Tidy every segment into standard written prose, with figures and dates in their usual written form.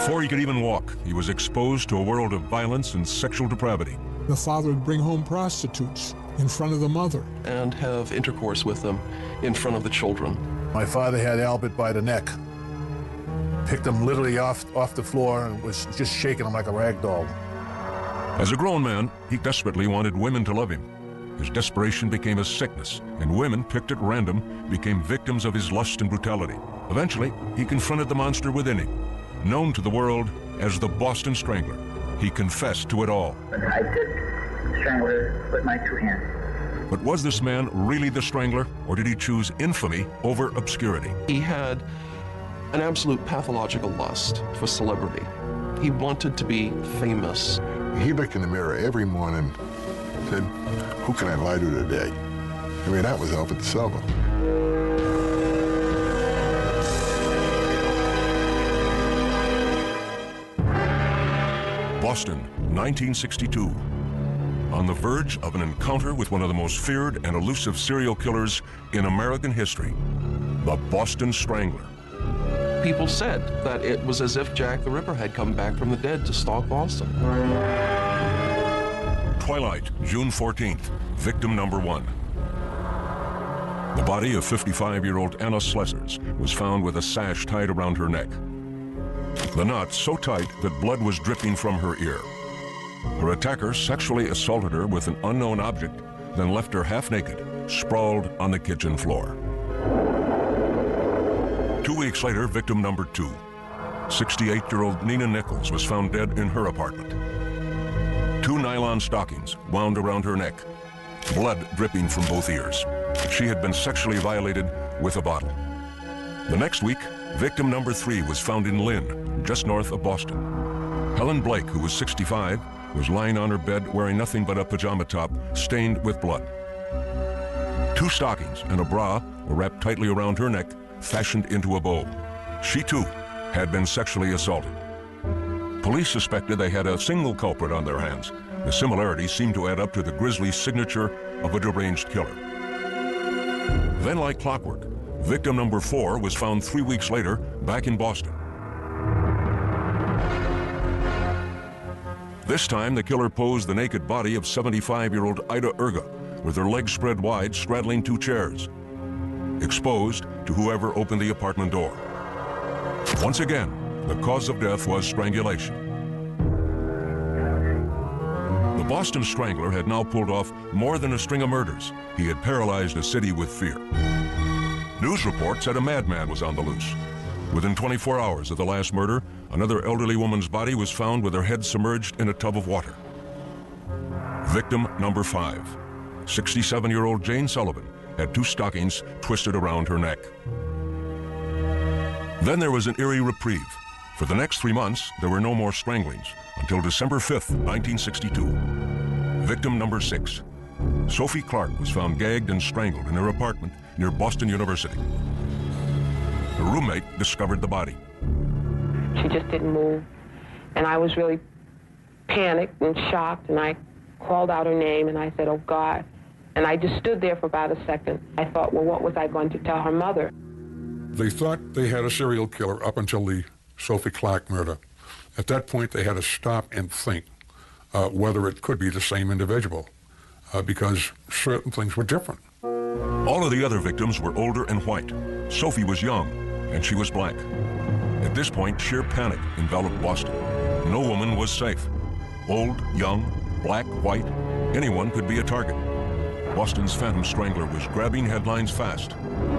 Before he could even walk, he was exposed to a world of violence and sexual depravity. The father would bring home prostitutes in front of the mother. And have intercourse with them in front of the children. My father had Albert by the neck, picked him literally off the floor and was just shaking him like a rag doll. As a grown man, he desperately wanted women to love him. His desperation became a sickness, and women, picked at random, became victims of his lust and brutality. Eventually, he confronted the monster within him, known to the world as the Boston Strangler. He confessed to it all. I did strangle her with my 2 hands. But was this man really the Strangler, or did he choose infamy over obscurity? He had an absolute pathological lust for celebrity. He wanted to be famous. He looked in the mirror every morning and said, "Who can I lie to today?" I mean, that was Albert DeSalvo. Boston, 1962. On the verge of an encounter with one of the most feared and elusive serial killers in American history, the Boston Strangler. People said that it was as if Jack the Ripper had come back from the dead to stalk Boston. Twilight, June 14th, victim number 1. The body of 55-year-old Anna Slessers was found with a sash tied around her neck. The knot so tight that blood was dripping from her ear. Her attacker sexually assaulted her with an unknown object, then left her half naked, sprawled on the kitchen floor. 2 weeks later, victim number 2. 68-year-old Nina Nichols was found dead in her apartment. 2 nylon stockings wound around her neck, blood dripping from both ears. She had been sexually violated with a bottle. The next week, victim number 3 was found in Lynn, just north of Boston. Helen Blake, who was 65, was lying on her bed wearing nothing but a pajama top stained with blood. 2 stockings and a bra were wrapped tightly around her neck, fashioned into a bow. She, too, had been sexually assaulted. Police suspected they had a single culprit on their hands. The similarities seemed to add up to the grisly signature of a deranged killer. Then, like clockwork, victim number 4 was found 3 weeks later back in Boston. This time, the killer posed the naked body of 75-year-old Ida Erga, with her legs spread wide, straddling 2 chairs, exposed to whoever opened the apartment door. Once again, the cause of death was strangulation. The Boston Strangler had now pulled off more than a string of murders. He had paralyzed a city with fear. News reports said a madman was on the loose. Within 24 hours of the last murder, another elderly woman's body was found with her head submerged in a tub of water. Victim number 5. 67-year-old Jane Sullivan had 2 stockings twisted around her neck. Then there was an eerie reprieve. For the next 3 months, there were no more stranglings until December 5th, 1962. Victim number 6. Sophie Clark was found gagged and strangled in her apartment near Boston University. Her roommate discovered the body. She just didn't move, and I was really panicked and shocked, and I called out her name, and I said, "Oh, God." And I just stood there for about a second. I thought, well, what was I going to tell her mother? They thought they had a serial killer up until the Sophie Clark murder. At that point, they had to stop and think whether it could be the same individual, because certain things were different. All of the other victims were older and white. Sophie was young, and she was black. At this point, sheer panic enveloped Boston. No woman was safe. Old, young, black, white, anyone could be a target. Boston's Phantom Strangler was grabbing headlines fast.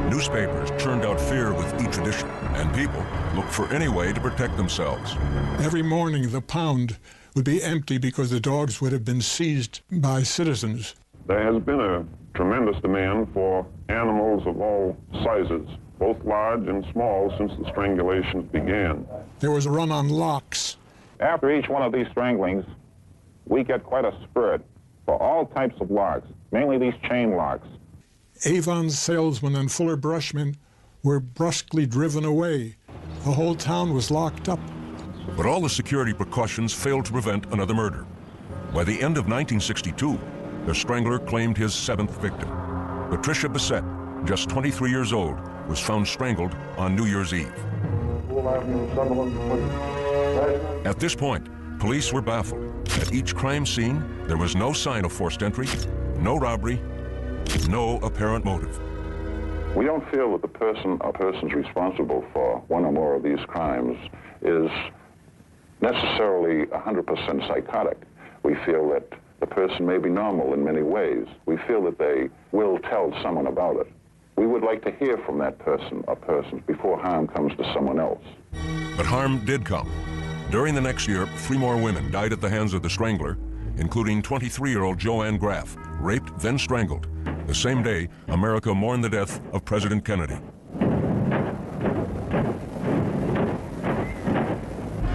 Newspapers churned out fear with each edition, and people looked for any way to protect themselves. Every morning, the pound would be empty because the dogs would have been seized by citizens. There has been a tremendous demand for animals of all sizes, both large and small, since the strangulations began. There was a run on locks. After each one of these stranglings, we get quite a spurt for all types of locks, mainly these chain locks. Avon salesmen and Fuller brushmen were brusquely driven away. The whole town was locked up. But all the security precautions failed to prevent another murder. By the end of 1962, the Strangler claimed his 7th victim. Patricia Bissett, just 23 years old, was found strangled on New Year's Eve. At this point, police were baffled. At each crime scene, there was no sign of forced entry, no robbery, no apparent motive. We don't feel that the person or persons responsible for one or more of these crimes is necessarily 100% psychotic. We feel that the person may be normal in many ways. We feel that they will tell someone about it. We would like to hear from that person or persons before harm comes to someone else. But harm did come. During the next year, 3 more women died at the hands of the Strangler, including 23-year-old Joanne Graff, raped, then strangled. The same day, America mourned the death of President Kennedy.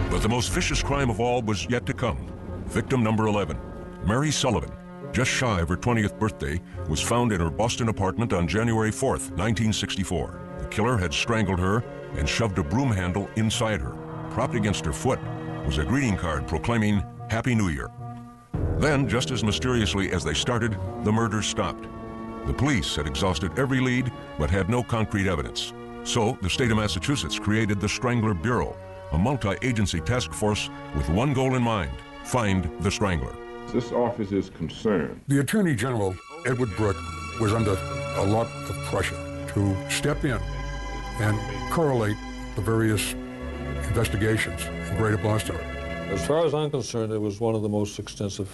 But the most vicious crime of all was yet to come. Victim number 11, Mary Sullivan, just shy of her 20th birthday, was found in her Boston apartment on January 4th, 1964. The killer had strangled her and shoved a broom handle inside her. Propped against her foot was a greeting card proclaiming Happy New Year. Then, just as mysteriously as they started, the murders stopped. The police had exhausted every lead, but had no concrete evidence. So, the state of Massachusetts created the Strangler Bureau, a multi-agency task force with one goal in mind: find the Strangler. This office is concerned. The Attorney General, Edward Brooke, was under a lot of pressure to step in and correlate the various investigations in Greater Boston. As far as I'm concerned, it was one of the most extensive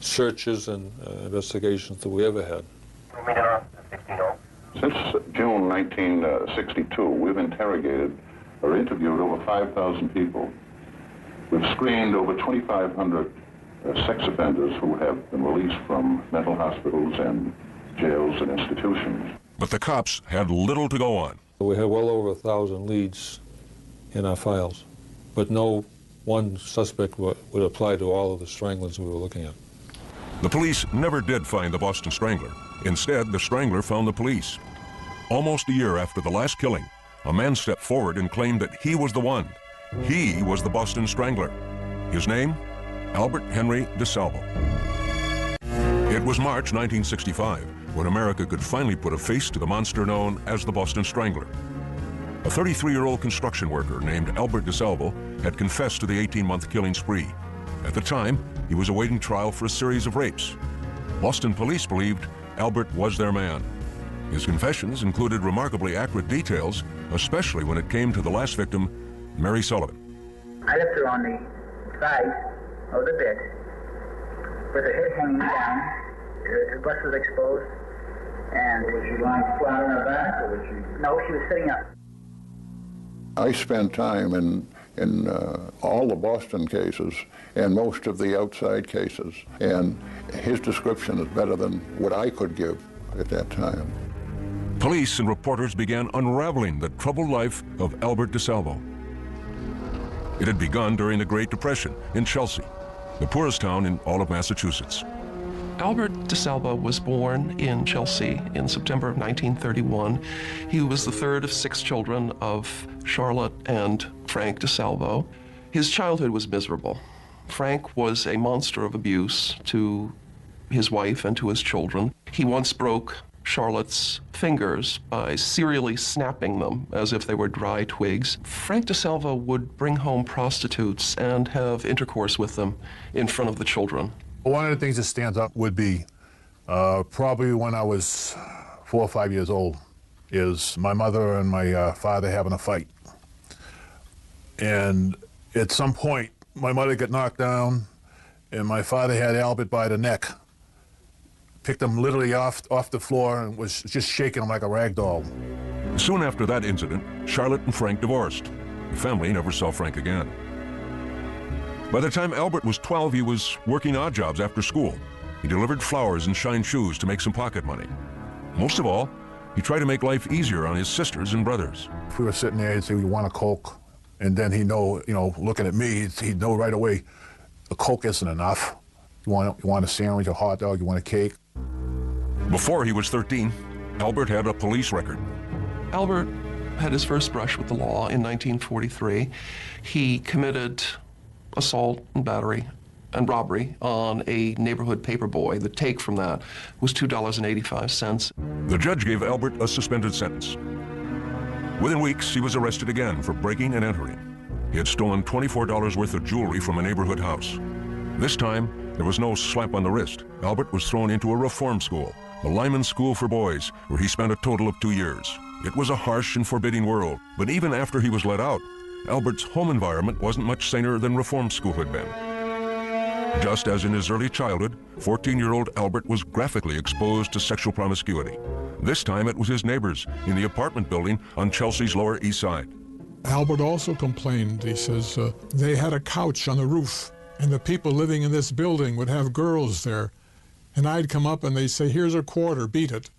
searches and investigations that we ever had. Since June 1962, we've interrogated or interviewed over 5,000 people. We've screened over 2,500 sex offenders who have been released from mental hospitals and jails and institutions. But the cops had little to go on. We had well over 1,000 leads in our files, but no one suspect would apply to all of the stranglers we were looking at. The police never did find the Boston Strangler. Instead, the Strangler found the police. Almost a year after the last killing, a man stepped forward and claimed that he was the one. He was the Boston Strangler. His name? Albert Henry DeSalvo. It was March 1965 when America could finally put a face to the monster known as the Boston Strangler. A 33-year-old construction worker named Albert DeSalvo had confessed to the 18-month killing spree. At the time, he was awaiting trial for a series of rapes. Boston police believed Albert was their man. His confessions included remarkably accurate details, especially when it came to the last victim, Mary Sullivan. I left her on the side of the bed with her head hanging down, her bust was exposed, and... Was she lying flat on her back, or was she... No, she was sitting up. I spent time in all the Boston cases and most of the outside cases, and his description is better than what I could give at that time. Police and reporters began unraveling the troubled life of Albert DeSalvo. It had begun during the Great Depression in Chelsea, the poorest town in all of Massachusetts. Albert DeSalvo was born in Chelsea in September of 1931. He was the third of 6 children of Charlotte and Frank DeSalvo. His childhood was miserable. Frank was a monster of abuse to his wife and to his children. He once broke Charlotte's fingers by serially snapping them as if they were dry twigs. Frank DeSalvo would bring home prostitutes and have intercourse with them in front of the children. One of the things that stands up would be probably when I was 4 or 5 years old, is my mother and my father having a fight. And at some point, my mother got knocked down, and my father had Albert by the neck, picked him literally off the floor, and was just shaking him like a rag doll. Soon after that incident, Charlotte and Frank divorced. The family never saw Frank again. By the time Albert was 12, he was working odd jobs after school. He delivered flowers and shined shoes to make some pocket money. Most of all, he tried to make life easier on his sisters and brothers. If we were sitting there, he'd say, "You want a Coke?" And then he'd know, looking at me, he'd know right away, a Coke isn't enough. You want a sandwich, a hot dog, you want a cake? Before he was 13, Albert had a police record. Albert had his first brush with the law in 1943. He committed assault and battery and robbery on a neighborhood paperboy. The take from that was $2.85. The judge gave Albert a suspended sentence. Within weeks, he was arrested again for breaking and entering. he had stolen $24 worth of jewelry from a neighborhood house. This time, there was no slap on the wrist. Albert was thrown into a reform school, the Lyman School for Boys, where he spent a total of 2 years. It was a harsh and forbidding world, but even after he was let out, Albert's home environment wasn't much saner than reform school had been. Just as in his early childhood, 14-year-old Albert was graphically exposed to sexual promiscuity. This time it was his neighbors in the apartment building on Chelsea's Lower East Side. Albert also complained. He says they had a couch on the roof, and the people living in this building would have girls there. And I'd come up and they'd say, "Here's a quarter, beat it."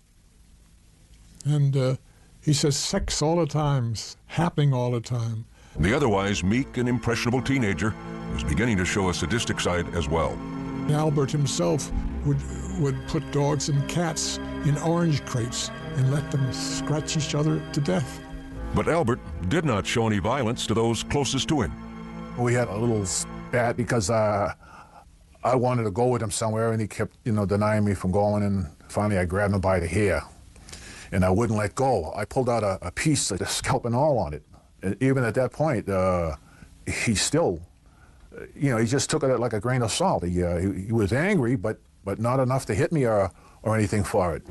And he says sex all the time, happening all the time. The otherwise meek and impressionable teenager was beginning to show a sadistic side as well. Albert himself would put dogs and cats in orange crates and let them scratch each other to death. But Albert did not show any violence to those closest to him. We had a little spat because I wanted to go with him somewhere, and he kept, denying me from going, and finally I grabbed him by the hair, and I wouldn't let go. I pulled out a piece of the scalp and all on it. And even at that point, he still, he just took it like a grain of salt. He was angry, but not enough to hit me or anything for it.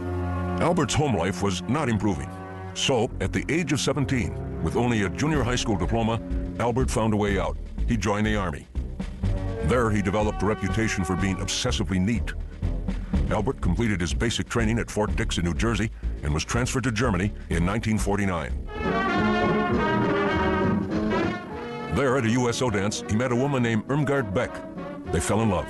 Albert's home life was not improving. So, at the age of 17, with only a junior high school diploma, Albert found a way out. He joined the Army. There, he developed a reputation for being obsessively neat. Albert completed his basic training at Fort Dix in New Jersey and was transferred to Germany in 1949. There, at a USO dance, he met a woman named Irmgard Beck. They fell in love.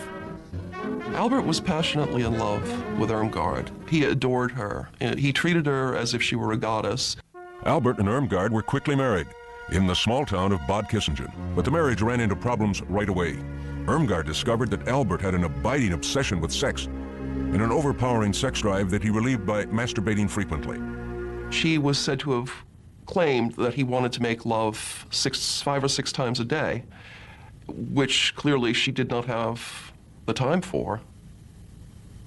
Albert was passionately in love with Irmgard. He adored her. He treated her as if she were a goddess. Albert and Irmgard were quickly married in the small town of Bad Kissingen, but the marriage ran into problems right away. Irmgard discovered that Albert had an abiding obsession with sex and an overpowering sex drive that he relieved by masturbating frequently. She was said to have claimed that he wanted to make love 5 or 6 times a day, which clearly she did not have the time for,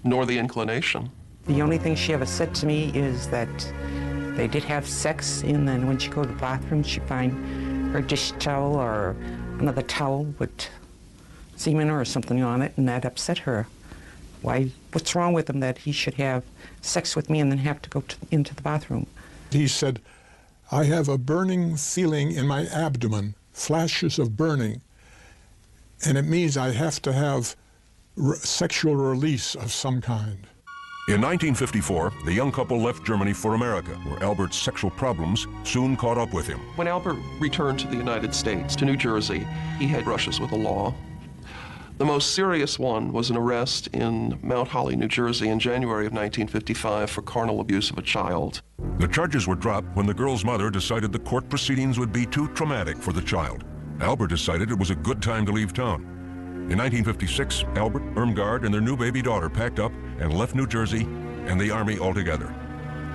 nor the inclination. The only thing she ever said to me is that they did have sex, and then when she'd go to the bathroom, she'd find her dish towel or another towel with semen or something on it, and that upset her. Why, what's wrong with him that he should have sex with me and then have to go into the bathroom? He said, "I have a burning feeling in my abdomen, flashes of burning, and it means I have to have sexual release of some kind." In 1954, the young couple left Germany for America, where Albert's sexual problems soon caught up with him. When Albert returned to the United States, to New Jersey, he had brushes with the law. The most serious one was an arrest in Mount Holly, New Jersey in January of 1955 for carnal abuse of a child. The charges were dropped when the girl's mother decided the court proceedings would be too traumatic for the child. Albert decided it was a good time to leave town. In 1956, Albert, Irmgard, and their new baby daughter packed up and left New Jersey and the Army altogether.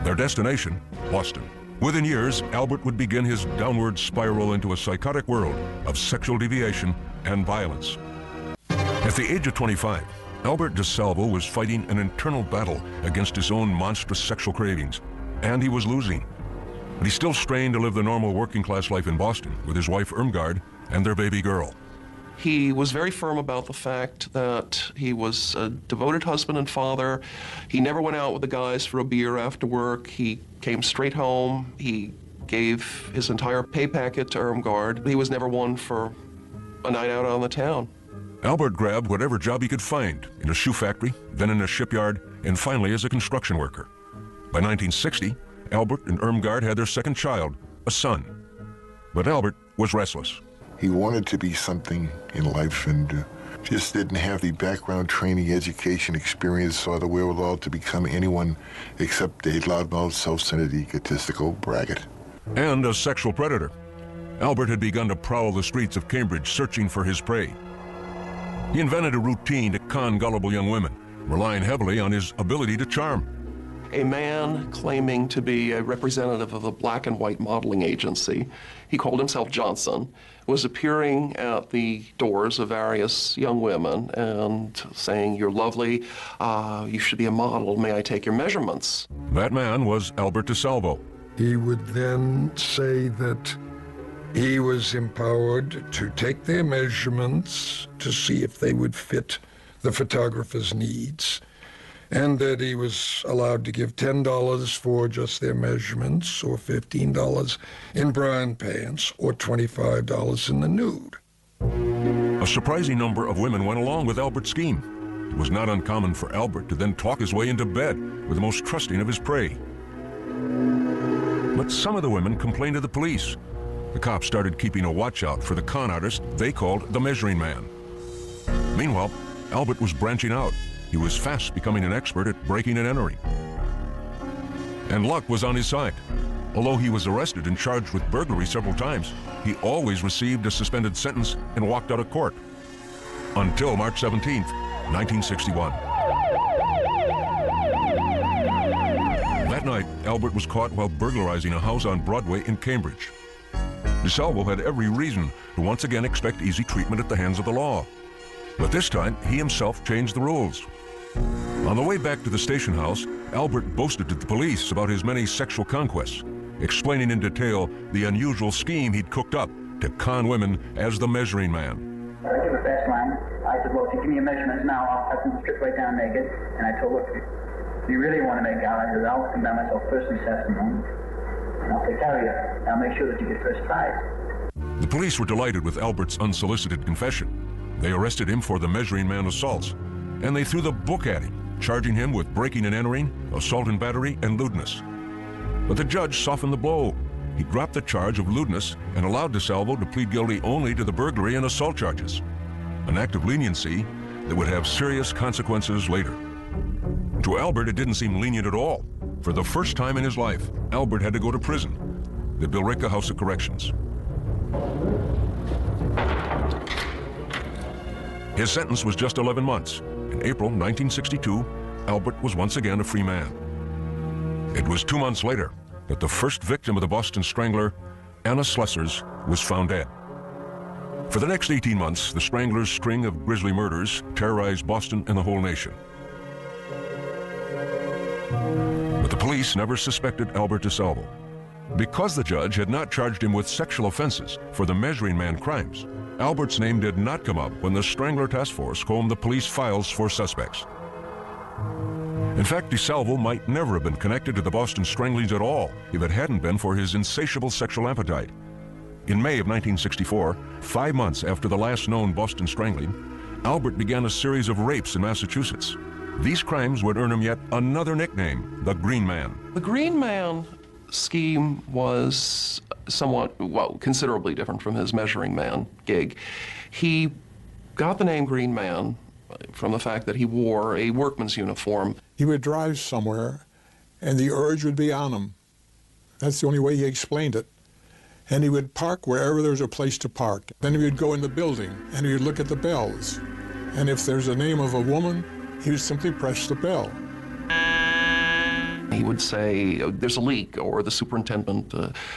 Their destination, Boston. Within years, Albert would begin his downward spiral into a psychotic world of sexual deviation and violence. At the age of 25, Albert DeSalvo was fighting an internal battle against his own monstrous sexual cravings, and he was losing. But he still strained to live the normal working-class life in Boston with his wife Irmgard and their baby girl. He was very firm about the fact that he was a devoted husband and father. He never went out with the guys for a beer after work. He came straight home. He gave his entire pay packet to Irmgard. He was never one for a night out on the town. Albert grabbed whatever job he could find, in a shoe factory, then in a shipyard, and finally as a construction worker. By 1960, Albert and Irmgard had their second child, a son. But Albert was restless. He wanted to be something in life and just didn't have the background, training, education, experience, or the wherewithal to become anyone except a loudmouth, self-centered, egotistical braggart. And a sexual predator. Albert had begun to prowl the streets of Cambridge searching for his prey. He invented a routine to con gullible young women, relying heavily on his ability to charm. A man claiming to be a representative of a black and white modeling agency, he called himself Johnson, was appearing at the doors of various young women and saying, "You're lovely, you should be a model, may I take your measurements?" That man was Albert DeSalvo. He would then say that He was empowered to take their measurements to see if they would fit the photographer's needs, and that he was allowed to give $10 for just their measurements, or $15 in bra and pants, or $25 in the nude. A surprising number of women went along with Albert's scheme. It was not uncommon for Albert to then talk his way into bed with the most trusting of his prey. But some of the women complained to the police. The cops started keeping a watch out for the con artist they called the Measuring Man. Meanwhile, Albert was branching out. He was fast becoming an expert at breaking and entering. And luck was on his side. Although he was arrested and charged with burglary several times, he always received a suspended sentence and walked out of court. Until March 17th, 1961. That night, Albert was caught while burglarizing a house on Broadway in Cambridge. DeSalvo had every reason to once again expect easy treatment at the hands of the law. But this time, he himself changed the rules. On the way back to the station house, Albert boasted to the police about his many sexual conquests, explaining in detail the unusual scheme he'd cooked up to con women as the Measuring Man. I did the fast line. I said, well, if you give me your measurements now, I'll have them stripped right down naked. And I told her, if you really want to make out, I said, I'll come down myself first this afternoon, and I'll take care of you. I'll make sure that you get first prize. The police were delighted with Albert's unsolicited confession. They arrested him for the Measuring Man assaults, and they threw the book at him, charging him with breaking and entering, assault and battery, and lewdness. But the judge softened the blow. He dropped the charge of lewdness and allowed DeSalvo to plead guilty only to the burglary and assault charges, an act of leniency that would have serious consequences later. To Albert, it didn't seem lenient at all. For the first time in his life, Albert had to go to prison, the Billerica House of Corrections. His sentence was just 11 months. In April 1962, Albert was once again a free man. It was 2 months later that the first victim of the Boston Strangler, Anna Slessers, was found dead. For the next 18 months, the Strangler's string of grisly murders terrorized Boston and the whole nation. But the police never suspected Albert DeSalvo. Because the judge had not charged him with sexual offenses for the Measuring Man crimes, Albert's name did not come up when the Strangler Task Force combed the police files for suspects. In fact, DeSalvo might never have been connected to the Boston Stranglings at all if it hadn't been for his insatiable sexual appetite. In May of 1964, 5 months after the last known Boston Strangling, Albert began a series of rapes in Massachusetts. These crimes would earn him yet another nickname, the Green Man. The Green Man scheme was somewhat, well, considerably different from his Measuring Man gig. He got the name Green Man from the fact that he wore a workman's uniform. He would drive somewhere, and the urge would be on him. That's the only way he explained it. And he would park wherever there was a place to park. Then he would go in the building, and he would look at the bells. And if there's a name of a woman, he would simply press the bell. He would say, there's a leak, or the superintendent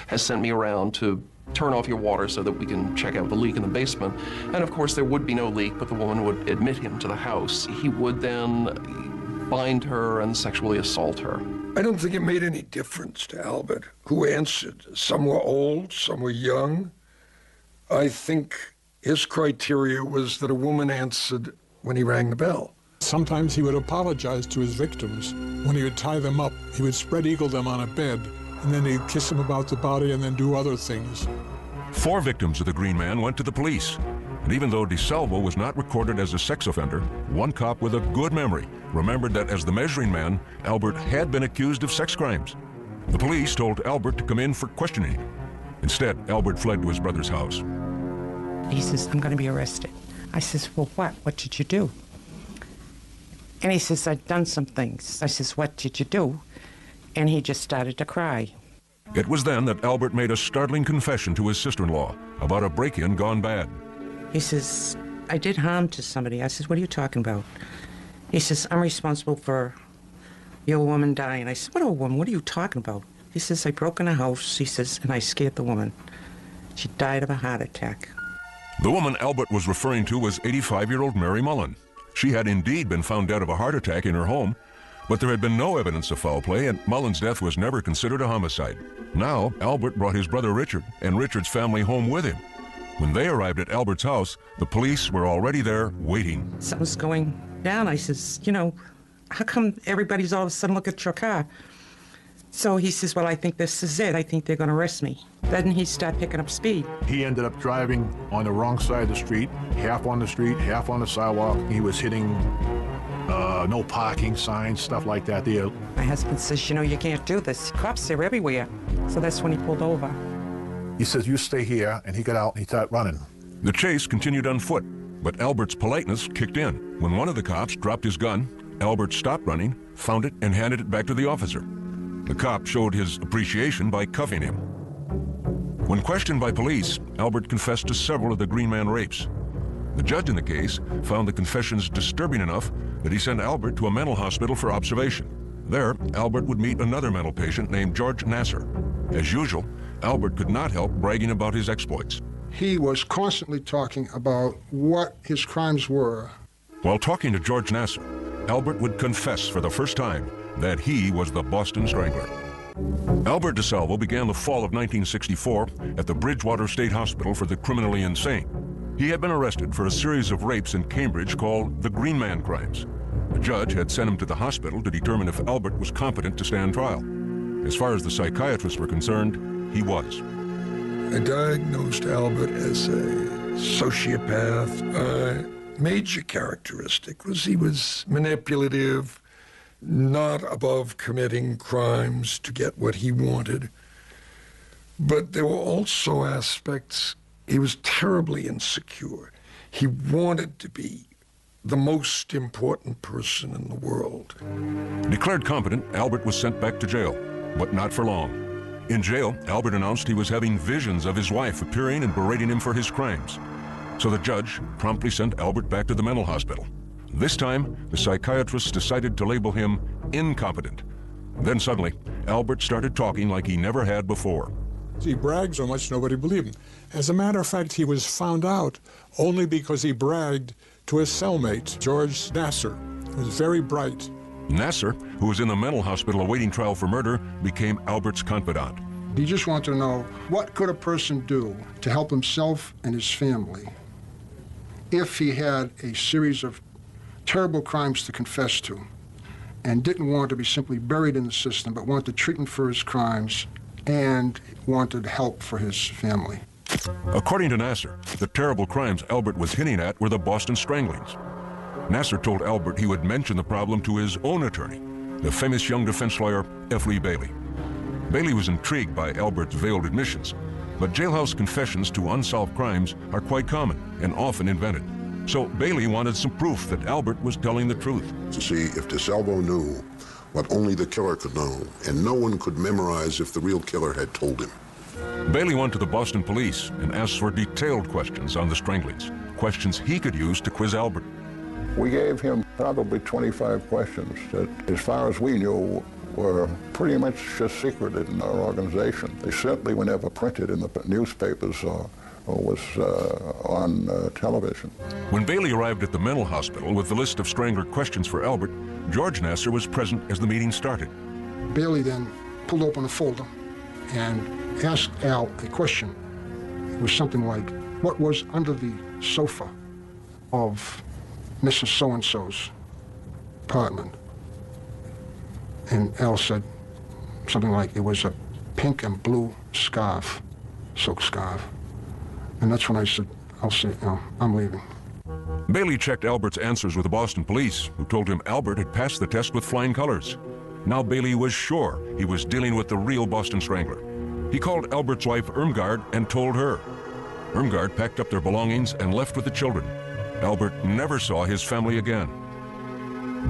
has sent me around to turn off your water so that we can check out the leak in the basement. And of course there would be no leak, but the woman would admit him to the house. He would then bind her and sexually assault her. I don't think it made any difference to Albert who answered. Some were old, some were young. I think his criteria was that a woman answered when he rang the bell. Sometimes he would apologize to his victims. When he would tie them up, he would spread eagle them on a bed, and then he'd kiss them about the body and then do other things. 4 victims of the Green Man went to the police. And even though DeSalvo was not recorded as a sex offender, one cop with a good memory remembered that as the Measuring Man, Albert had been accused of sex crimes. The police told Albert to come in for questioning. Instead, Albert fled to his brother's house. He says, I'm going to be arrested. I says, well, what? What did you do? And he says, I've done some things. I says, what did you do? And he just started to cry. It was then that Albert made a startling confession to his sister-in-law about a break-in gone bad. He says, I did harm to somebody. I says, what are you talking about? He says, I'm responsible for your woman dying. I said, what old woman? What are you talking about? He says, I broke in a house, he says, and I scared the woman. She died of a heart attack. The woman Albert was referring to was 85-year-old Mary Mullen. She had indeed been found dead of a heart attack in her home, But there had been no evidence of foul play, and Mullen's death was never considered a homicide. Now, Albert brought his brother Richard and Richard's family home with him. When they arrived at Albert's house, the police were already there waiting. Something's going down. I says, you know, how come everybody's all of a sudden look at your car? So he says, well, I think this is it. I think they're going to arrest me. Then he started picking up speed. He ended up driving on the wrong side of the street, half on the street, half on the sidewalk. He was hitting no parking signs, stuff like that there. My husband says, you know, you can't do this. Cops are everywhere. So that's when he pulled over. He says, you stay here, and he got out and he started running. The chase continued on foot, but Albert's politeness kicked in. When one of the cops dropped his gun, Albert stopped running, found it, and handed it back to the officer. The cop showed his appreciation by cuffing him. When questioned by police, Albert confessed to several of the Green Man rapes. The judge in the case found the confessions disturbing enough that he sent Albert to a mental hospital for observation. There, Albert would meet another mental patient named George Nasser. As usual, Albert could not help bragging about his exploits. He was constantly talking about what his crimes were. While talking to George Nasser, Albert would confess for the first time that he was the Boston Strangler. Albert DeSalvo began the fall of 1964 at the Bridgewater State Hospital for the Criminally Insane. He had been arrested for a series of rapes in Cambridge called the Green Man crimes. The judge had sent him to the hospital to determine if Albert was competent to stand trial. As far as the psychiatrists were concerned, he was. I diagnosed Albert as a sociopath. A major characteristic was he was manipulative, not above committing crimes to get what he wanted. But there were also aspects, he was terribly insecure. He wanted to be the most important person in the world. Declared competent, Albert was sent back to jail, but not for long. In jail, Albert announced he was having visions of his wife appearing and berating him for his crimes. So the judge promptly sent Albert back to the mental hospital. This time, the psychiatrists decided to label him incompetent. Then suddenly, Albert started talking like he never had before. He bragged so much nobody believed him. As a matter of fact, he was found out only because he bragged to his cellmate, George Nasser, who was very bright. Nasser, who was in the mental hospital awaiting trial for murder, became Albert's confidant. He just wanted to know, what could a person do to help himself and his family if he had a series of terrible crimes to confess to and didn't want to be simply buried in the system, but wanted treatment for his crimes and wanted help for his family. According to Nasser, the terrible crimes Albert was hinting at were the Boston Stranglings. Nasser told Albert he would mention the problem to his own attorney, the famous young defense lawyer F. Lee Bailey. Bailey was intrigued by Albert's veiled admissions, but jailhouse confessions to unsolved crimes are quite common and often invented. So Bailey wanted some proof that Albert was telling the truth. To see if DeSalvo knew what only the killer could know, and no one could memorize if the real killer had told him. Bailey went to the Boston police and asked for detailed questions on the Stranglings, questions he could use to quiz Albert. We gave him probably 25 questions that, as far as we knew, were pretty much just secreted in our organization. They certainly were never printed in the newspapers or was on television. When Bailey arrived at the mental hospital with the list of Strangler questions for Albert, George Nasser was present as the meeting started. Bailey then pulled open a folder and asked Al a question. It was something like, what was under the sofa of Mrs. So-and-so's apartment? And Al said something like, it was a pink and blue scarf, silk scarf. And that's when I said, I'll say, no, I'm leaving. Bailey checked Albert's answers with the Boston police, who told him Albert had passed the test with flying colors. Now Bailey was sure he was dealing with the real Boston Strangler. He called Albert's wife Irmgard and told her. Irmgard packed up their belongings and left with the children. Albert never saw his family again.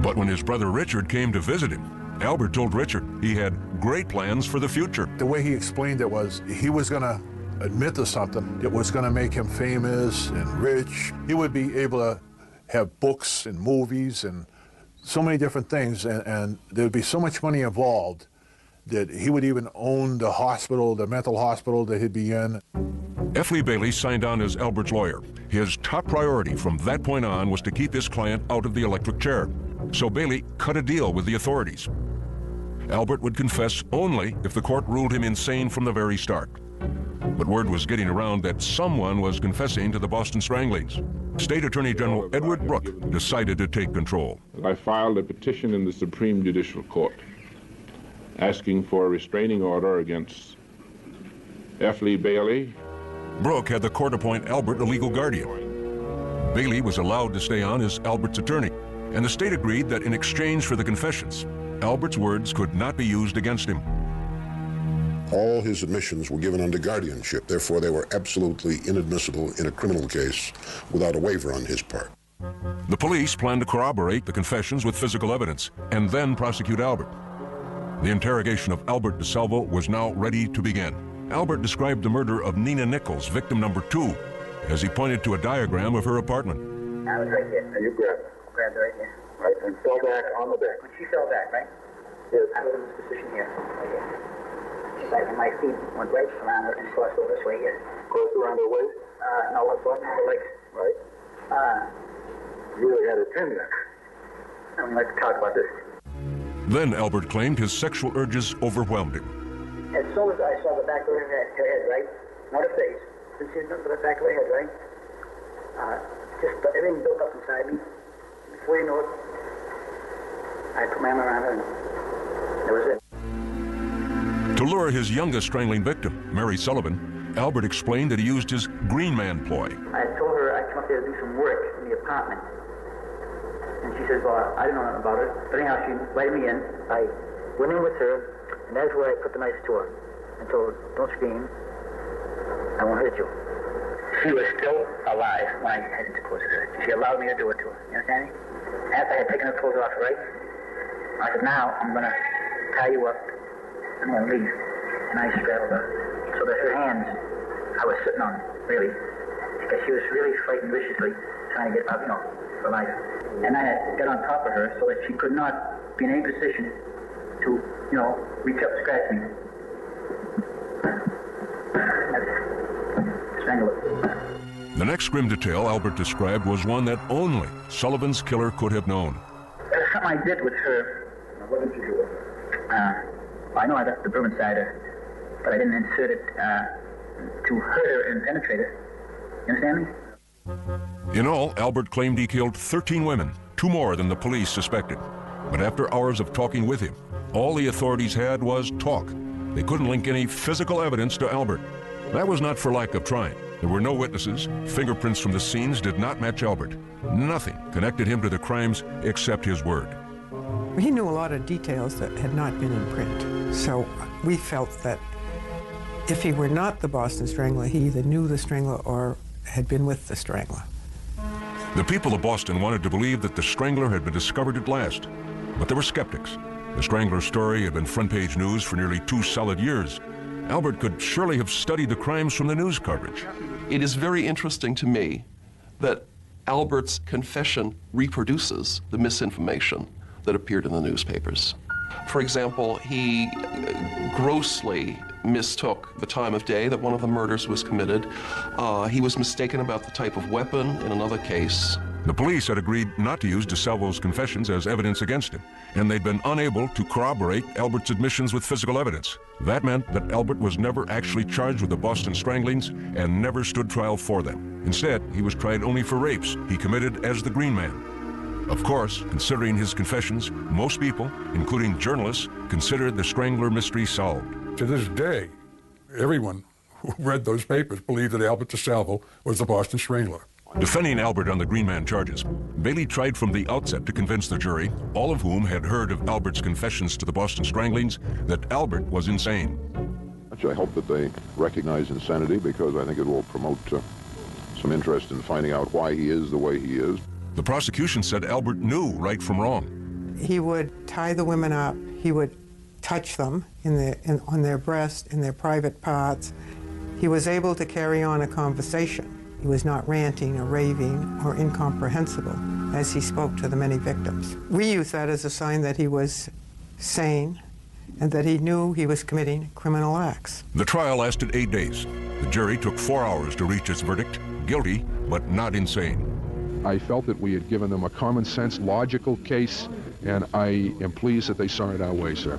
But when his brother Richard came to visit him, Albert told Richard he had great plans for the future. The way he explained it was he was going to admit to something that was going to make him famous and rich. He would be able to have books and movies and so many different things, and there'd be so much money involved that he would even own the hospital, the mental hospital that he'd be in. F. Lee Bailey signed on as Albert's lawyer. His top priority from that point on was to keep his client out of the electric chair. so Bailey cut a deal with the authorities. Albert would confess only if the court ruled him insane from the very start. But word was getting around that someone was confessing to the Boston Stranglings. State Attorney General Edward Brooke decided to take control. I filed a petition in the Supreme Judicial Court asking for a restraining order against F. Lee Bailey. Brooke had the court appoint Albert a legal guardian. Bailey was allowed to stay on as Albert's attorney, and the state agreed that in exchange for the confessions, Albert's words could not be used against him. All his admissions were given under guardianship. Therefore, they were absolutely inadmissible in a criminal case without a waiver on his part. The police planned to corroborate the confessions with physical evidence and then prosecute Albert. The interrogation of Albert DeSalvo was now ready to begin. Albert described the murder of Nina Nichols, victim number 2, as he pointed to a diagram of her apartment. I was right here. You grabbed it right here. Right, and fell back on the bed. When she fell back, right? Yes. I was in this position here, right here. And my feet went right around her and crossed over this way here. Crossed around her waist? No, it wasn't her legs. Right. You really had a tendon. I don't like to talk about this. Then Albert claimed his sexual urges overwhelmed him. As soon as I saw the back of her head, right? Not her face. Didn't see nothing but the back of her head, right? Just everything built up inside me. Before you know it, I put my arm around her and that was it. To lure his youngest strangling victim, Mary Sullivan, Albert explained that he used his green man ploy. I told her I'd come up there to do some work in the apartment. And she said, well, I don't know nothing about it. But anyhow, she invited me in. I went in with her, and that's where I put the knife to her. And told her, don't scream. I won't hurt you. She was still alive when I had to close her. She allowed me to do it to her. You understand me? After I had taken her clothes off, right? I said, now I'm going to tie you up. I'm going to leave. And I straddled her. So that her hands, I was sitting on, really. Because she was really fighting viciously, trying to get up, for life. And I had got on top of her so that she could not be in any position to, reach up and scratch me. Strangle her. The next grim detail Albert described was one that only Sullivan's killer could have known. There's something I did with her. What did you do with her? I know I left the broom inside her, but I didn't insert it to hurt her and penetrate her. You understand me? In all, Albert claimed he killed 13 women, 2 more than the police suspected. But after hours of talking with him, all the authorities had was talk. They couldn't link any physical evidence to Albert. That was not for lack of trying. There were no witnesses. Fingerprints from the scenes did not match Albert. Nothing connected him to the crimes except his word. He knew a lot of details that had not been in print. So we felt that if he were not the Boston Strangler, he either knew the Strangler or had been with the Strangler. The people of Boston wanted to believe that the Strangler had been discovered at last, but there were skeptics. The Strangler story had been front-page news for nearly 2 solid years. Albert could surely have studied the crimes from the news coverage. It is very interesting to me that Albert's confession reproduces the misinformation that appeared in the newspapers. For example, he grossly mistook the time of day that one of the murders was committed. He was mistaken about the type of weapon in another case. The police had agreed not to use DeSalvo's confessions as evidence against him, and they'd been unable to corroborate Albert's admissions with physical evidence. That meant that Albert was never actually charged with the Boston Stranglings and never stood trial for them. Instead, he was tried only for rapes he committed as the Green Man. Of course, considering his confessions, most people, including journalists, considered the Strangler mystery solved. To this day, everyone who read those papers believed that Albert DeSalvo was the Boston Strangler. Defending Albert on the Green Man charges, Bailey tried from the outset to convince the jury, all of whom had heard of Albert's confessions to the Boston Stranglings, that Albert was insane. I hope that they recognize insanity, because I think it will promote some interest in finding out why he is the way he is. The prosecution said Albert knew right from wrong. He would tie the women up. He would touch them on their breast, in their private parts. He was able to carry on a conversation. He was not ranting or raving or incomprehensible as he spoke to the many victims. We use that as a sign that he was sane and that he knew he was committing criminal acts. The trial lasted 8 days. The jury took 4 hours to reach its verdict, guilty but not insane. I felt that we had given them a common sense, logical case and I am pleased that they saw it our way, sir.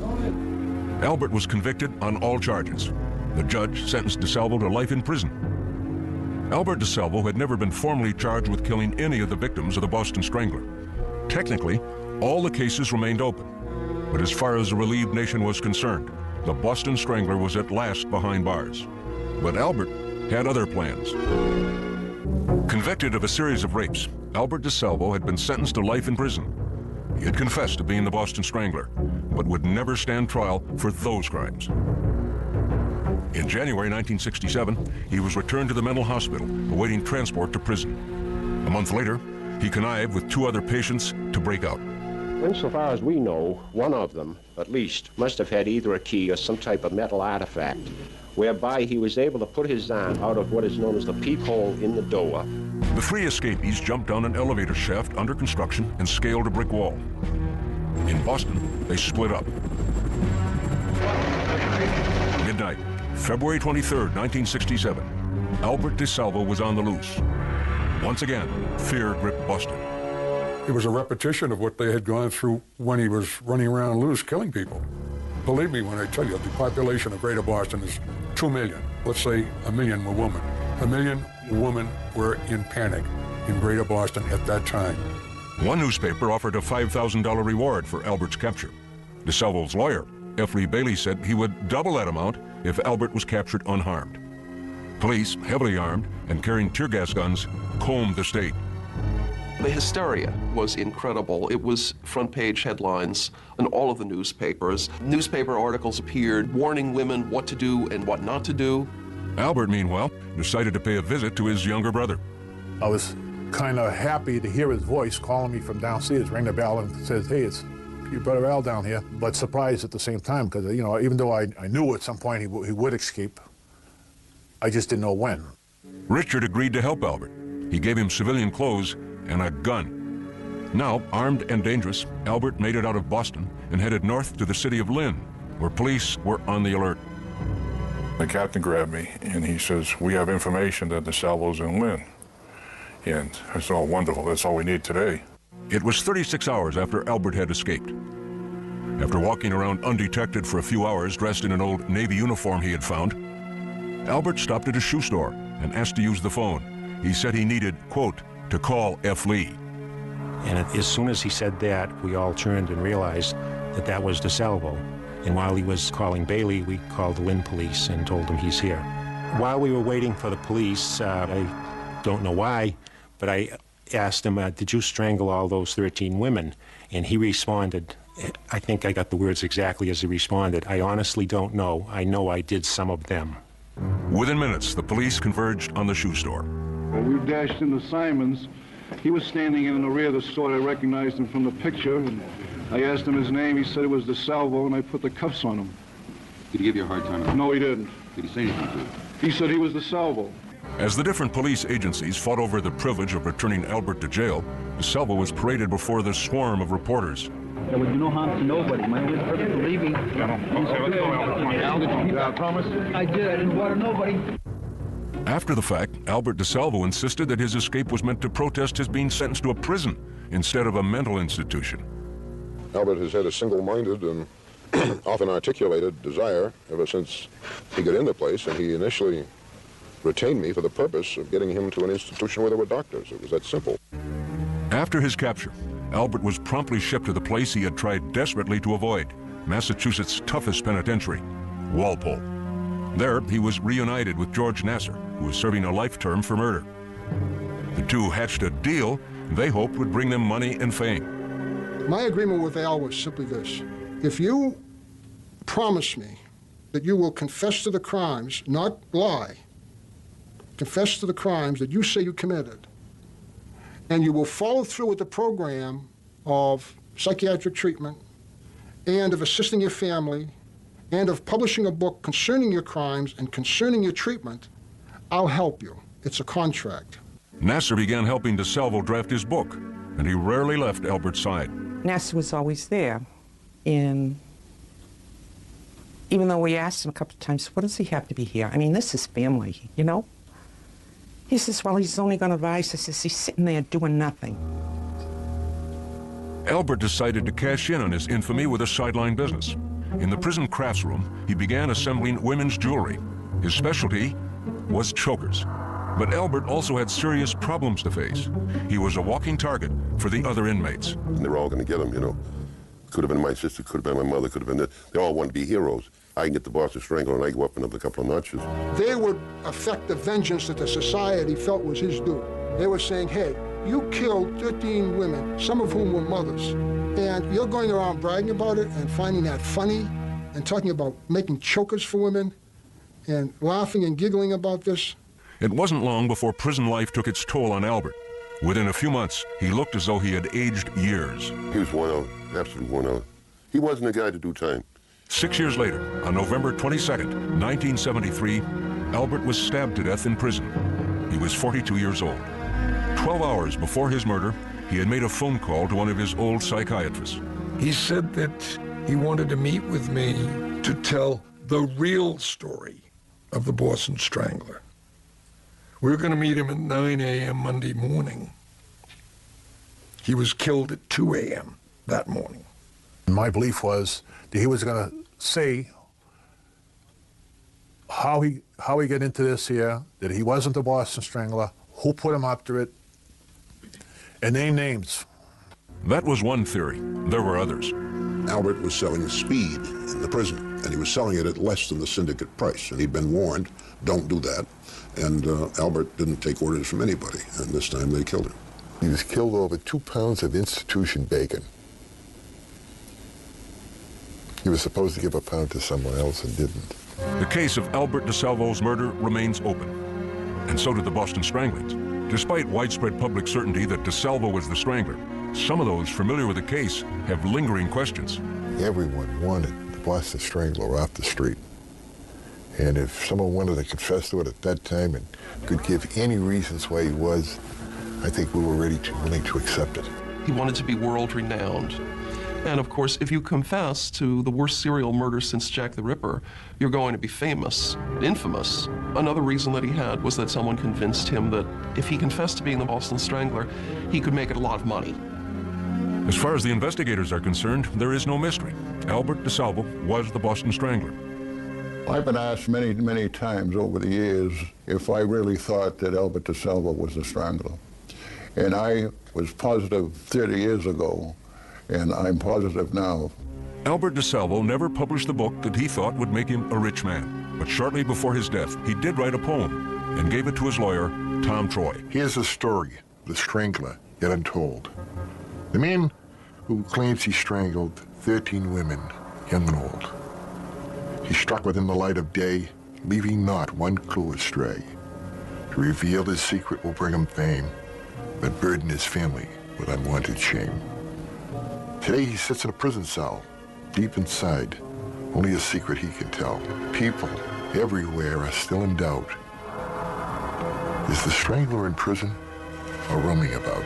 Albert was convicted on all charges. The judge sentenced DeSalvo to life in prison. Albert DeSalvo had never been formally charged with killing any of the victims of the Boston Strangler. Technically, all the cases remained open. But as far as the relieved nation was concerned, the Boston Strangler was at last behind bars. But Albert had other plans. Convicted of a series of rapes, Albert DeSalvo had been sentenced to life in prison. He had confessed to being the Boston Strangler, but would never stand trial for those crimes. In January 1967, he was returned to the mental hospital, awaiting transport to prison. A month later, he connived with 2 other patients to break out. Insofar as we know, one of them, at least, must have had either a key or some type of metal artifact, whereby he was able to put his arm out of what is known as the peephole in the door. The 3 escapees jumped down an elevator shaft under construction and scaled a brick wall. In Boston, they split up. Midnight, February 23rd, 1967. Albert DeSalvo was on the loose. Once again, fear gripped Boston. It was a repetition of what they had gone through when he was running around loose killing people. Believe me when I tell you, the population of Greater Boston is 2 million. Let's say 1 million were women. 1 million women were in panic in Greater Boston at that time. One newspaper offered a $5,000 reward for Albert's capture. DeSalvo's lawyer, F. Lee Bailey, said he would double that amount if Albert was captured unharmed. Police, heavily armed and carrying tear gas guns, combed the state. The hysteria was incredible. It was front-page headlines in all of the newspapers. Newspaper articles appeared warning women what to do and what not to do. Albert, meanwhile, decided to pay a visit to his younger brother. I was kind of happy to hear his voice calling me from downstairs, rang the bell and says, "Hey, it's your brother Al down here," but surprised at the same time because, you know, even though I knew at some point he would escape, I just didn't know when. Richard agreed to help Albert. He gave him civilian clothes and a gun. Now, armed and dangerous, Albert made it out of Boston and headed north to the city of Lynn, where police were on the alert. The captain grabbed me and he says, "We have information that DeSalvo's in Lynn." And I said, "Oh, wonderful, that's all we need today." It was 36 hours after Albert had escaped. After walking around undetected for a few hours, dressed in an old Navy uniform he had found, Albert stopped at a shoe store and asked to use the phone. He said he needed, quote, to call F. Lee. And as soon as he said that, we all turned and realized that that was DeSalvo. And while he was calling Bailey, we called the Lynn police and told them he's here. While we were waiting for the police, I don't know why, but I asked him, "Did you strangle all those 13 women?" And he responded, I think I got the words exactly as he responded, "I honestly don't know. I know I did some of them." Within minutes, the police converged on the shoe store. We dashed into Simon's. He was standing in the rear of the store. I recognized him from the picture, and I asked him his name. He said it was DeSalvo, and I put the cuffs on him. Did he give you a hard time? No, he didn't. Did he say anything to you? He said he was DeSalvo. As the different police agencies fought over the privilege of returning Albert to jail, DeSalvo was paraded before the swarm of reporters. There would be no harm to nobody. My only purpose of leaving. Al, did you promise? I did. I didn't bother nobody. After the fact, Albert DeSalvo insisted that his escape was meant to protest his being sentenced to a prison instead of a mental institution. Albert has had a single-minded and often articulated desire ever since he got in the place, and he initially retained me for the purpose of getting him to an institution where there were doctors. It was that simple. After his capture, Albert was promptly shipped to the place he had tried desperately to avoid, Massachusetts' toughest penitentiary, Walpole. There, he was reunited with George Nassar, who was serving a life term for murder. The two hatched a deal they hoped would bring them money and fame. My agreement with Al was simply this. If you promise me that you will confess to the crimes, not lie, confess to the crimes that you say you committed, and you will follow through with the program of psychiatric treatment and of assisting your family and of publishing a book concerning your crimes and concerning your treatment, I'll help you. It's a contract. Nassar began helping DeSalvo draft his book, and he rarely left Albert's side. Nassar was always there, and even though we asked him a couple of times, what does he have to be here? I mean, this is family, you know? He says, well, he's only going to advise us as he's sitting there doing nothing. Albert decided to cash in on his infamy with a sideline business. In the prison crafts room, he began assembling women's jewelry. His specialty was chokers. But Albert also had serious problems to face. He was a walking target for the other inmates. And they're all going to get him, you know. Could have been my sister, could have been my mother, could have been... They all want to be heroes. I can get the Boston Strangler and I go up another couple of notches. They would affect the vengeance that the society felt was his due. They were saying, hey, you killed 13 women, some of whom were mothers, and you're going around bragging about it and finding that funny and talking about making chokers for women and laughing and giggling about this. It wasn't long before prison life took its toll on Albert. Within a few months, he looked as though he had aged years. He was worn out, absolutely worn out. He wasn't a guy to do time. 6 years later, on November 22nd, 1973, Albert was stabbed to death in prison. He was 42 years old. 12 hours before his murder, he had made a phone call to one of his old psychiatrists. He said that he wanted to meet with me to tell the real story of the Boston Strangler. We were going to meet him at 9 a.m. Monday morning. He was killed at 2 a.m. that morning. My belief was that he was going to say how he got into this here, that he wasn't the Boston Strangler, who put him up to it, and name names. That was one theory. There were others. Albert was selling speed in the prison, and he was selling it at less than the syndicate price. And he'd been warned, don't do that. And Albert didn't take orders from anybody, and this time they killed him. He was killed over 2 pounds of institution bacon. He was supposed to give a pound to someone else and didn't. The case of Albert DeSalvo's murder remains open, and so did the Boston Stranglings. Despite widespread public certainty that DeSalvo was the Strangler, some of those familiar with the case have lingering questions. Everyone wanted the Boston Strangler off the street. And if someone wanted to confess to it at that time and could give any reasons why he was, I think we were willing to accept it. He wanted to be world renowned. And of course, if you confess to the worst serial murder since Jack the Ripper, you're going to be famous, infamous. Another reason that he had was that someone convinced him that if he confessed to being the Boston Strangler, he could make it a lot of money. As far as the investigators are concerned, there is no mystery. Albert DeSalvo was the Boston Strangler. I've been asked many, many times over the years if I really thought that Albert DeSalvo was the Strangler. And I was positive 30 years ago, and I'm positive now. Albert DeSalvo never published the book that he thought would make him a rich man. But shortly before his death, he did write a poem and gave it to his lawyer, Tom Troy. Here's the story, The Strangler, yet untold. The man who claims he strangled 13 women, young and old. He struck within the light of day, leaving not one clue astray. To reveal his secret will bring him fame, but burden his family with unwanted shame. Today he sits in a prison cell, deep inside, only a secret he can tell. People everywhere are still in doubt. Is the Strangler in prison or roaming about?